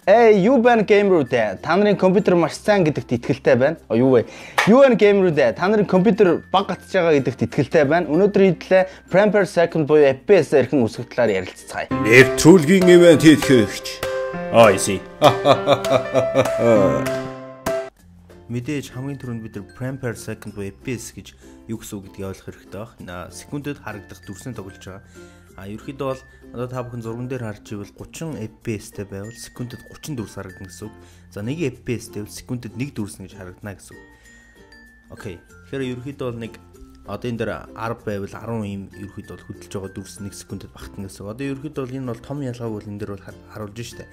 Юу байна геймерүүд та нарын компьютер маш сайн гэдэгт итгэлтэй байна. Юу вэ? Юу байна геймерүүд та нарын компьютер баг гатж байгаа гэдэгт итгэлтэй байна. Өнөөдөр хэдлээ frame per second буюу FPS эрхэн үсгэх талаар ярилццгаая. Нэвтрүүлгийн ивент хийхэгч. I see. Мэдээж хамгийн түрүүнд бид нар frame per second буюу FPS гэж юу гэсэн үг гэдгийг ойлгох хэрэгтэй байна. Секундэд харагдах дүрсний тоглож байгаа. Ерөнхийдөө бол одоо та бүхэн зурган дээр харж ивэл 30 FPS-тэй байвал секундэд 30 дүрс харагдана гэсэн үг. За 1 FPS-тэй бол секундэд 1 дүрс гэж харагдана гэсэн үг. Окей. Тэгэхээр ерөнхийдөө бол нэг одоо энэ дээр 10 байвал 10 ийм ерөнхийдөө бол хөдөлж байгаа дүрс 1 секундэд багтана гэсэн үг. Одоо ерөнхийдөө бол энэ бол том ялгааг бол энэ дээр бол харуулж штэ.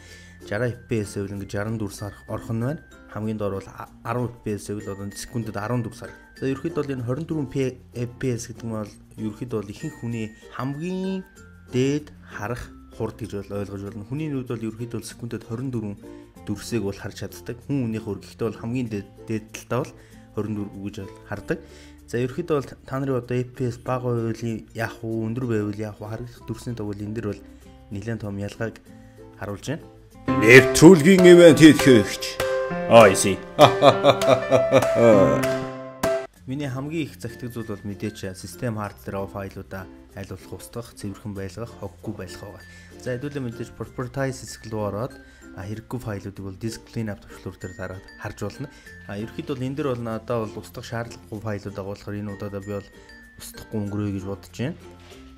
60 FPS гэвэл ингээд 60 дүрс орох нь байна. Хамгийн доор бол 10 FPS гэвэл одоо секундэд 10 дүрс харагдана. За ерөнхийдөө бол энэ 24 FPS гэдэг нь бол ерөнхийдөө бол ихэнх хүний хамгийн дээд харах хурд гэж бол ойлгож байна. Хүний нүд бол ерөнхийдөө секундэд 24 дүрсийг бол харж чаддаг. Хүн хүнийх өргөхдөө бол хамгийн дээд талдаа бол 24 гэж бол хардаг. За ерөнхийдөө бол та нарын одоо FPS бага байвал яах вэ, өндөр байвал яах вэ, харагдах дүрсний тог бол энэ дэр бол нэлээд том ялгааг харуулж байна. Нэвтрүүлгийн ивент хийхэгч. I see. Миний хамгийн их захидаг зүйл бол мэдээч систем хардлага файлуудаа аль болох устгах, цэвэрхэн байлгах, хоггүй байлгах байгаа. За хэдүүлээ мэдээж properties хэсэг рүү ороод хэрэггүй файлуудыг бол disk cleanup төвшлөр дээр дараад харж болно. Ерөнхийдөө бол энэ дэр бол надад бол устгах шаардлагагүй файлууд байгаа болохоор энэ удаадаа би бол устгахгүй өнгөрөөе гэж бодож байна.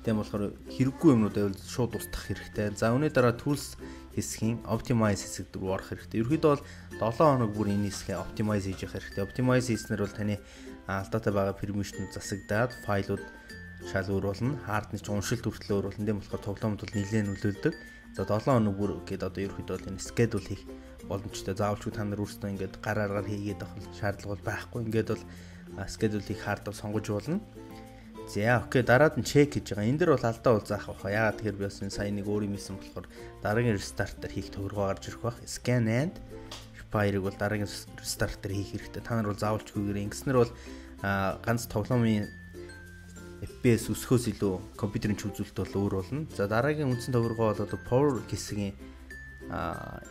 Тийм болохоор хэрэггүй юмнуудаа бол шууд устгах хэрэгтэй. За үүний дараа tools хэсгийн optimize хэсэг рүү орох хэрэгтэй. Ерөнхийдөө бол 7 хоног бүр энэ хэсгээ optimize хийж явах хэрэгтэй. Optimize хийснээр бол таны алдаатай байгаа permission засагдаад файлууд шал өөрүүлнэ. Хардны ч уншилт хүртэл өөрүүлнэ. Тийм болохоор тоглоомд бол нэлээд нөлөөлдөг. За 7 хоног бүр гээд одоо ерөнхийдөө бол энэ schedule хийх боломжтой. Заавалчгүй та нар өөрсдөө ингээд гар аргаар хийгээд авах шаардлага бол байхгүй. Ингээд бол schedule хийх хардаа сонгож болно. За окей, дараад нь check хийж байгаа. Энд дэр бол алдаа бол заах баха. Яагаад тэгэхээр би бас энэ сайн нэг өөр юм хийсэн болохоор дараагийн restart дээр хийх төвөргөө гарч ирэх бах. Scan and repair-ыг бол дараагийн restart дээр хийх хэрэгтэй. Та нар бол заавалчгүйгээр ингэснээр бол ганц тоглоомын FPS өсөхөөс илүү компьютерийн үзүүлэлт бол өөр болно. За дараагийн үндсэн төвөргөө бол одоо power хэсгийн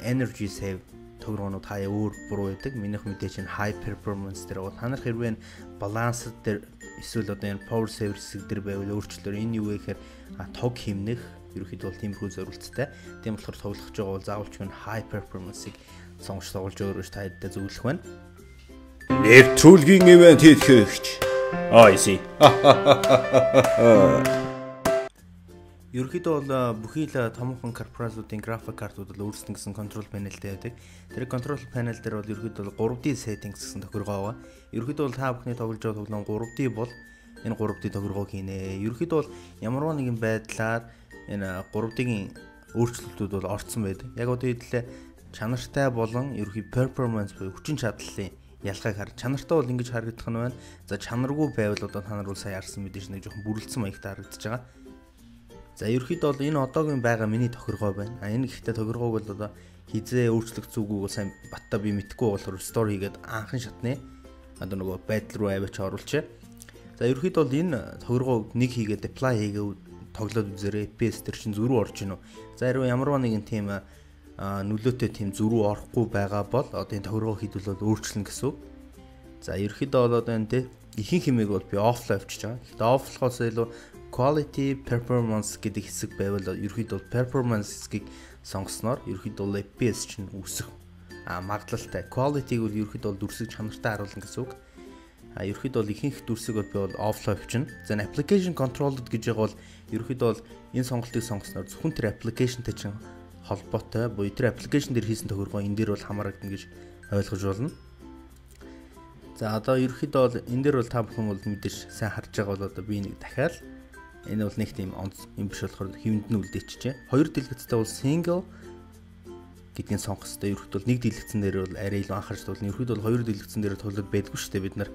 energy save төвөргөөнүүд хаяа өөр буруу байдаг. Минийх мэдээж энэ high performance дээр бол та нар хэрвээ balance дээр эсвэл одоо энэ power save хэсэг дээр байвал өөрчлөлөөр энэ юу вэ гэхээр тог хэмнэх ерөөхдөө бол тиймэрхүү зорилттой. Тийм болохоор тоглох гэж байгаа бол заавалчгүй high performance-ыг сонгож тоглож өөрөөс та хэддээ зөвлөх байна. Нэвтрүүлгийн ивент хийхэгч. I see. Ерөнхийдөө бол бүхий л томхон корпорациудын график картууд бол өөрсдөө гэсэн control panel-тэй байдаг. Тэр control panel дээр бол ерөнхийдөө 3D settings гэсэн тохиргоо байгаа. Ерөнхийдөө бол та бүхний тоглож байгаа тоглоом 3D бол энэ 3D тохиргоог хийнэ. Ерөнхийдөө бол ямарваа нэгэн байдлаар энэ 3D-ийн өөрчлөлтүүд бол орцсон байдаг. Яг одоо хэдлээ чанартай болон ерөнхий performance буюу хүчин чадлын ялгааг харж чанартай бол ингэж харагдах нь байна. За чанаргүй байвал одоо та нар бол сая харсан мэдээж нэг жоохон бүрэлдсэн маягтай харагдаж байгаа. За ерөнхийдөө бол энэ одоогийн байгаа миний тохиргоо байна. Энэ гэхдээ тохиргоог бол одоо хизээ өөрчлөх зүгүүг сайн батта би мэдэхгүй болохоор restore хийгээд анхан шатны одоо нөгөө байдал руу аваач оруулчаа. За ерөнхийдөө бол энэ тохиргоог нэг хийгээд apply хийгээд тоглоод үзээрэй. FPS төр чин зөрүү орж гинөө. За хэрвээ ямарваа нэгэн тийм нөлөөтэй тийм зөрүү орохгүй байгаа бол одоо энэ тохиргоо хийдвэл өөрчлөн гэсэн үг. За ерөнхийдөө бол одоо энэ ихэнх хэмээг бол би offline авчиж байгаа. Гэхдээ offline-оос илүү quality performance гэдэг хэсэг байвал ерөнхийдөө performance хэсгийг сонгосноор ерөнхийдөө FPS чинь өсөх магадлалтай. Quality-г бол ерөнхийдөө дүрсийг чанартай харуулна гэсэн үг. Ерөнхийдөө бол ихэнх дүрсийг бол би бол offline авчина. За application controlled гэж байгаа бол ерөнхийдөө бол энэ сонголтыг сонгосноор зөвхөн тэр application-тэй чинь холбоотой буюу тэр application дээр хийсэн тохиргоо энэ дээр бол хамаарагдана гэж ойлгож болно. За одоо ерөнхийдөө бол энэ дээр бол та бүхэн бол мэдээж сайн харж байгаа бол одоо би нэг дахиад энэ бол нэг тийм юм биш болохоор хэвэнд нь үлдээчихжээ. Хоёр дэлгэцтэй бол single гэдгийг сонгох хэрэгтэй. Ерөнхийдөө бол нэг дэлгэцэн дээр бол арай илүү анхаарч болно. Ерөнхийдөө бол хоёр дэлгэцэн дээр тоглоод байдгүй шүү дээ бид нар.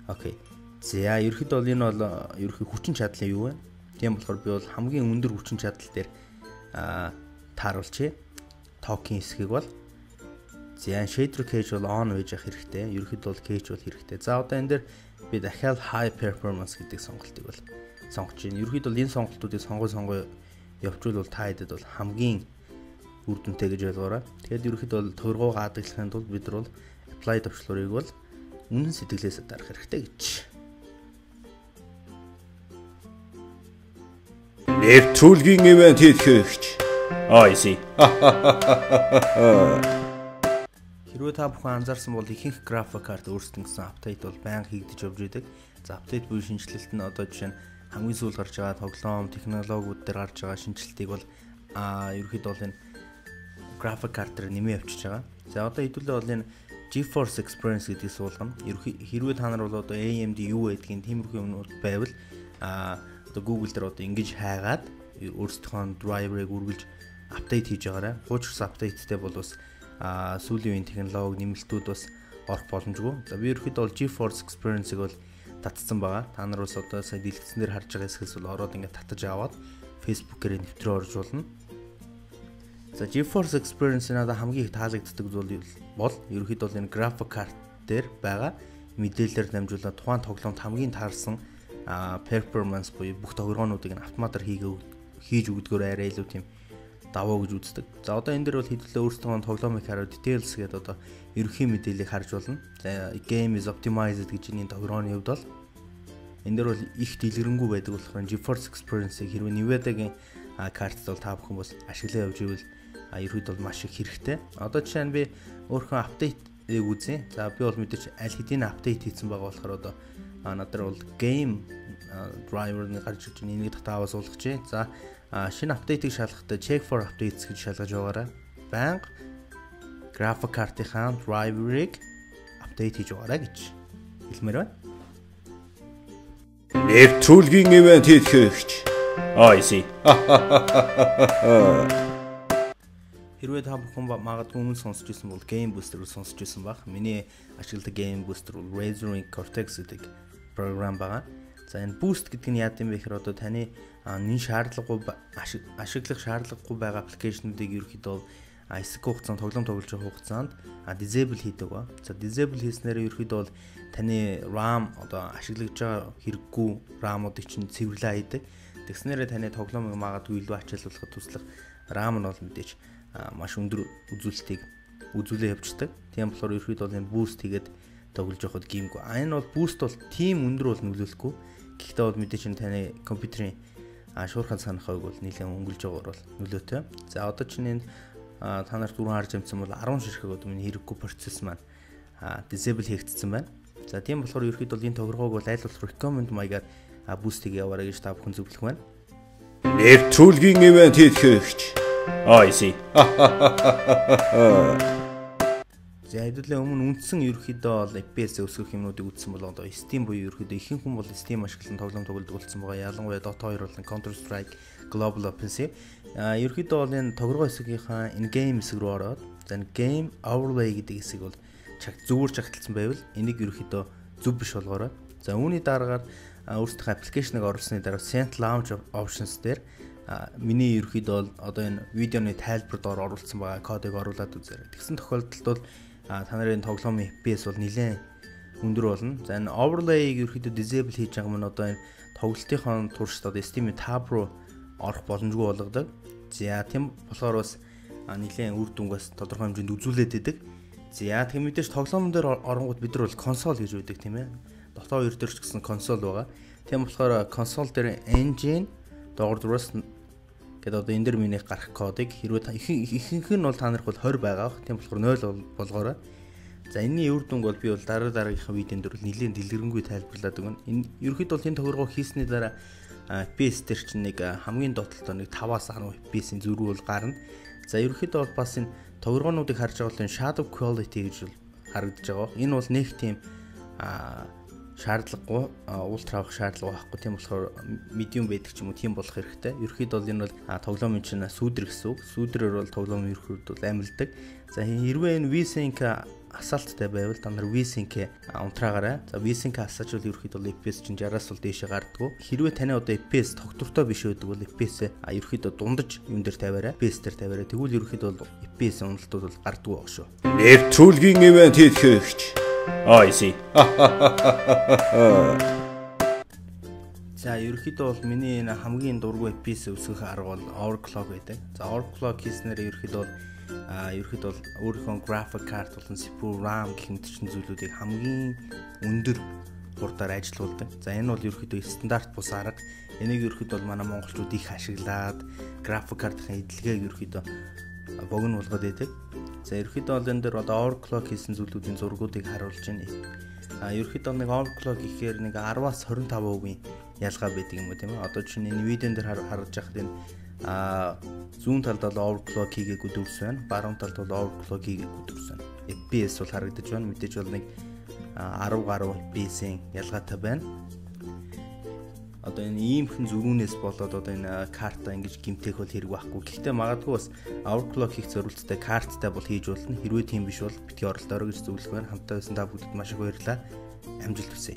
Окей. За ерөнхийдөө бол энэ бол ерөнхий хүчин чадлын юу вэ? Тийм болохоор би бол хамгийн өндөр хүчин чадал дээр тааруулчихъя. Токен хэсгийг бол за shader cache бол on байж явах хэрэгтэй. Ерөнхийдөө бол cache бол хэрэгтэй. За одоо энэ дээр би дахиад high performance гэдэг сонголтыг бол сонгож байна. Ерөнхийдөө бол энэ сонголтуудыг сонгоо явуул бол та хэдэд бол хамгийн үр дүнтэй гэж ойлгоорой. Тэгэхээр ерөнхийдөө бол тохиргоо хаадаглахын тулд бид нар бол apply төвчлөрийг бол үнэн сэтгэлээс дарах хэрэгтэй гэж. Нэвтрүүлгийн ивент хийгч. I see. Хэрвээ та бүхэн анзаарсан бол ихэнх график карт өөрсдөө гэсэн апдейт бол байнга хийгдэж явж байдаг. За апдейт буюу шинжилэлт нь одоо жишээ нь хамгийн сүүл гарч байгаа тоглоом технологиуд дээр гарч байгаа шинжилтийг бол ерөөхдөө бол энэ график карт дээр нэмээ авчиж байгаа. За одоо хэдүүлээ бол энэ GeForce Experience гэдгийг суулгана. Хэрвээ та нар бол одоо AMD юу гэдгийг тиймэрхүү юмнууд байвал одоо Google дээр одоо ингэж хайгаад өөрсдийнхөө драйверыг үргэлж апдейт хийж байгаарай. Хуучирсан апдейттэй бол бас сүүлийн үеийн технологи нэмэлтүүд бас орох боломжгүй. За би ерөөхдөө бол GeForce Experience-ыг бол татсан байгаа. Та нар бас одоо сая дэлгэцэн дээр харж байгаа хэсгээс бол ороод ингээд татаж аваад Facebook-ээр нэвтрээ оруулна. За GeForce Experience-ийн надад хамгийн их таалагддаг зүйл бол ерөөхдөө бол энэ graphic card дээр байгаа мэдээлэлээр дамжуулаад тухайн тоглоомд хамгийн таарсан performance буюу бүх тохиргоонуудыг нь автоматар хийж өгдөгөөр арай илүү тийм даваа гэж үздэг. За одоо энэ дээр бол хэдүүлээ өөрсдөө тоглоомыг хараад details гэдэг одоо ерөнхий мэдээллийг харж болно. За game is optimized гэж энэ тохиргооны хувьд бол энэ дээр бол их дэлгэрэнгүй байдаг болохоор GeForce Experience-ийг хэрвээ Nvidia-гийн картд бол та бүхэн бас ашиглаа явж ивэл ерөөд бол маш их хэрэгтэй. Одоо жишээ нь би өөрхөн апдейтыг үзье. За би бол мэдээж аль хэдийн апдейт хийсэн байгаа болохоор одоо надад бол game driver-ны гарч ирж байгаа энийг татааваа суулгачээ. За шинэ апдейтыг шалгахдаа check for updates гэж шалгаж байгаарай. Банк график картынхаа драйверыг апдейт хийж байгаарай гэж хэлмээр байна. Нэвтрүүлгийн ивент хийгч. I see. Хэрвээ та бүхэн магадгүй өмнө сонсч ирсэн бол Game Booster-ыг сонсч ирсэн баг. Миний ашигладаг Game Booster бол Razer Cortex гэдэг програм байгаа. За энэ boost гэдэг нь яа гэм бэ гэхээр одоо таны энэ шаардлагагүй ашиглах шаардлагагүй байгаа аппликейшнуудыг ерөөхдөө хэсэг хугацаанд тоглоом тоглож байгаа хугацаанд disable хийдэг ба. За disable хийснээр ерөөхдөө бол таны RAM одоо ашиглаж байгаа хэрэггүй RAM-уудыг чинь цэвэрлээ хийдэг. Тэгснээрээ таны тоглоомыг магадгүй илүү ачааллуулахад туслах RAM нь бол мэдээж маш өндөр үзүүлэлтийг үзүүлээ явждаг. Тийм болохоор ерөөхдөө бол энэ boost хийгээд тоглож явахд геймгүй. Энэ бол boost бол тийм өндөр бол нөлөөлөхгүй. Гэхдээ бол мэдээж энэ таны компьютерийн шуурхай санахыг бол нэлээд өнгөлж байгаагаар бол нөлөөтэй. За одоо чинь энэ та нарт түрүүн харж амжсан бол 10 ширхэг одоо миний хэрэггүй процесс маань disable хийгдсэн байна. За тийм болохоор ерөөхдөө энэ тохиргоог бол аль болох recommend маягаар boost-ийг яваарай гэж та бүхэн зөвлөх байна. Нэвтрүүлгийн ивент хийгч. I see. За хэдүүлээ өмнө үндсэн ерөөхдөө бол FPS өсгөх юмнуудыг үзсэн бол одоо Steam буюу ерөөхдөө ихэнх хүн бол Steam ашиглан тоглоом тоглодог болсон байгаа. Ялангуяа Dota 2 болон Counter Strike Global Offensive ерөөхдөө бол энэ тоглоом хэсгийнхаа in-game хэсэг рүү ороод за энэ game overlay гэдэг хэсгийг бол зүгээр чагталсан байвал энийг ерөөхдөө зөв биш болгоорой. За үүний дараагаар өөрсдийнхөө аппликейшнийг оруулсны дараа Sent Launch Options дээр миний ерөөхдөө бол одоо энэ видеоны тайлбарт оруулсан байгаа кодыг оруулаад үзээрэй. Тэгсэн тохиолдолд бол та нарын тоглоомын FPS бол нэлээд өндөр болно. За энэ overlay-ийг ерөөхдөө disable хийж байгаа маань одоо энэ тоглолтынхон туршид одоо Steam-ийн tab руу орох боломжгүй болгодог. За тийм болохоор бас нэлээд үр дүнг бас тодорхой хэмжээнд үзүүлээд идэг. За тийм мэдээж тоглоомн дээр оронгууд бид нар бол консоль гэж үүдэг тийм ээ. Dota 2 дээр ч гэсэн консоль байгаа. Тийм болохоор консоль дээр engine доогдроос гэдэг одоо энэ дэр миний гарах кодыг хэрвээ ихэнх нь бол та нарт бол 20 байгаа. Тийм болохоор 0 болгоорой. За энэний үр дүнг бол би бол дараагийнхаа видеонд бол нэлээд дэлгэрэнгүй тайлбарлаад өгнө. Энэ ерөөхдөө бол энэ тохиргоо хийсний дараа FPS дээр чинь нэг хамгийн доотлолтоо нэг 5-аас 10 FPS-ийн зөрүү бол гарна. За ерөөхдөө бол бас энэ тохиргоонуудыг харж байгаа бол энэ shadow quality гэж бол харагдаж байгаа. Энэ бол нэг тийм шаардлагагүй ультра авах шаардлага байхгүй. Тийм болохоор medium байдаг ч юм уу тийм болох хэрэгтэй. Ерөөхдөө бол энэ бол тоглоомын чинь сүүдэр гэсэн үг. Сүүдрээр бол тоглоом ерөөхдөө бол амилдаг. За хэрвээ энэ VSync асаалттай байвал та нар VSync унтраагаарай. За VSync асааж бол ерөөхдөө бол FPS чинь 60-аас бол дээшээ гарддаг. Хэрвээ таны одоо FPS тогтвортой биш байдаг бол FPS ерөөхдөө дундаж юм дээр тавиарай. FPS дээр тавиарай. Тэгвэл ерөөхдөө бол FPS уналтууд бол гарддаг байх шүү. Нэвтрүүлгийн ивент хийгч. I see. За ерөнхийдөө бол миний энэ хамгийн дургүй FPS өсгөх арга бол overclock байдаг. За overclock хийснээр ерөнхийдөө өөрийнхөө graphic card болон CPU RAM гэх мэт зүйлүүдийг хамгийн өндөр хурдаар ажилуулдаг. За энэ бол ерөнхийдөө стандарт бус арга. Энийг ерөнхийдөө манай монголчууд их ашиглаад graphic card-ын эдлэгийг ерөнхийдөө богино болгоод байдаг. За ерөнхийдөө бол энэ дээр одоо overclock хийсэн зүйлүүдийн зургуудыг харуулж байна. Ерөнхийдөө нэг overclock гэхээр нэг 10-аас 25% ялгаа байдаг юм уу тийм ээ. Одоо чинь энэ видеон дээр харж байхад энэ зүүн талд бол overclock хийгээгүй дүрс байна. Баруун талд бол overclock хийгээгүй дүрс байна. FPS бол харагдаж байна. Мэдээж бол нэг 10 гаруй FPS-ийн ялгаатай байна. Одоо энэ иймхэн зөрүүнээс болоод одоо энэ карта ингэж гимтэх бол хэрэг байхгүй. Гэхдээ магадгүй бас overclock хийх зорилттой карттай бол хийж болно. Хэрвээ тийм биш бол битгий оролдоорой гэж зөвлөх байна. Хамтдаа байсан та бүгдэд маш их баярлалаа. Амжилт хүсье.